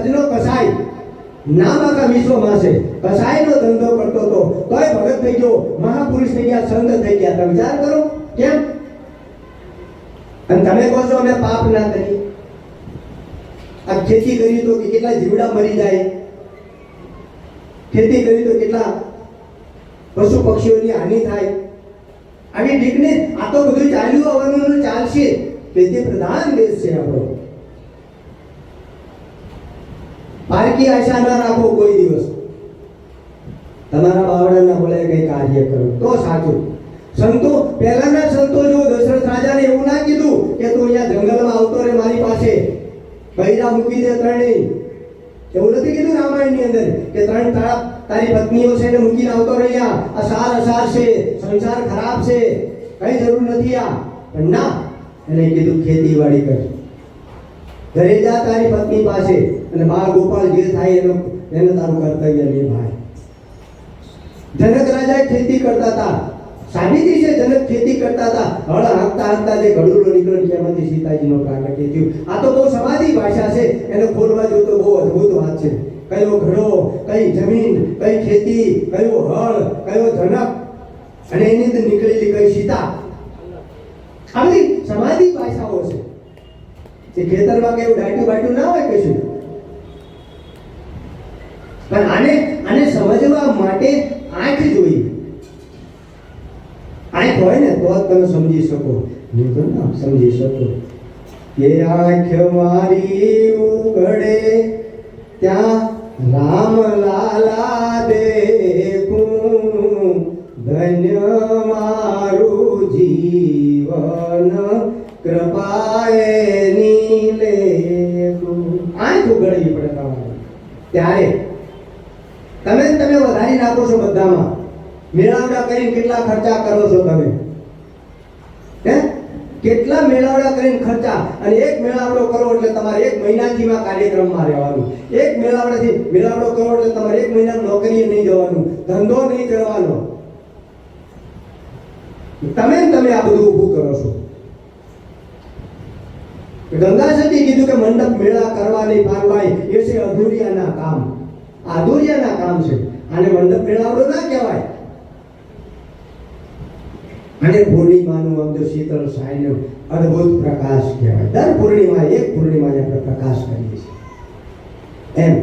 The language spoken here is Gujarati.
આજનો કસાઈ નામ આખા વિશ્વમાં છે, કસાઈનો ધંધો કરતો હતો તોય ભગત થઈ ગયો, મહાપુરુષ થઈ ગયા, સંત થઈ ગયા. તમે વિચાર કરો કેમ? અને તમે કહો છો અમે પાપ ના કરીએ. આ ખેતી કરી તો કેટલા જીવડા મરી જાય, ખેતી કરી તો કેટલા પશુ પક્ષીઓની હાનિ થાય. આવી ઠીકને આ તો બધું ચાલ્યું આવવાનું ચાલશે. ખેતી પ્રધાન દેશ છે આપણો. પારકી આશા ના રાખો કોઈ દિવસ. તમારા બાવડાના બોલે કઈ કાર્ય કરો તો સાચું. સંતો પહેલાના સંતો જો દશરથ રાજાને એવું ના કીધું કે તું અહીંયા જંગલમાં આવતો રે મારી પાસે, બૈરા મૂકી દે ત્રણેય. એવું નથી કીધું રામાયણની અંદર કે ત્રણ તારી પત્નીઓ છે ને મૂકીને આવતો રહ્યા, અસાર અસાર છે, સંસાર ખરાબ છે, કઈ જરૂર નથી. આ પણ ના, એને કીધું ખેતીવાડી કર, ઘરે જા તારી પત્ની પાસે અને બાળ ગોપાલ જે થાય એનો તારું કર્તવ્ય નિભાય. જનક રાજા ખેતી કરતા હતા, સાબિતી છે જનક ખેતી કરતા હતા. હળ હાંકતા હાંકતા જે ઘડુલો નીકળ્યો ત્યાંમાંથી સીતાજીનો પ્રાગટ્ય થયું. આ તો બહુ સમાધિ ભાષા છે, એને ખોલવા જો તો બહુ અદ્ભુત વાત છે. કયો ઘડો, કઈ જમીન, કઈ ખેતી, કયો હળ, કયો જનક, અને એની અંદર નીકળેલી કઈ સીતા. આ બધી સમાધિ ભાષાઓ છે. એ ખેતરમાં કેવું ડાટું બાટું ના હોય કશું. પણ આને સમજવા માટે આંખ જોઈએ. આંખ હોય ને તો જ તમે સમજી શકો, નહીં તો ના સમજી શકો. કે આંખ મારી ઉઘડે ત્યાં રામ લાલા દેખું, ધન્ય મારું જીવન કૃપાએ નીલે. આંખ ઉઘડવી પડે તમારે, ત્યારે તમે વધારી નાખો છો બધામાં. મેળાવડા કરીને કેટલા ખર્ચા કરો છો તમે? હે, કેટલા મેળાવડા કરીને ખર્ચા. અને એક મેળાવડો કરો એટલે તમારે એક મહિનાથીમાં કાર્યક્રમમાં રહેવાનું. એક મેળાવડો કરો એટલે તમારે એક મહિના નોકરીએ નહીં જવાનું, ધંધો નહીં કરવાનો. તમે આ બધું ઊભું કરો છો. ગંગા સતી કીધું કે મંડપ મેળા કરવા નહીં પારવાય, એ છે અધૂરિયાના કામ. અધૂરિયાના કામ છે. આને મંડપ મેળાવડો ના કહેવાય. અને પૂર્ણિમાનું અંદર શીતળ સાયનો અદ્ભુત પ્રકાશ કહેવાય. દર પૂર્ણિમા એક પૂર્ણિમાને આપણે પ્રકાશ કરીએ છીએ એમ.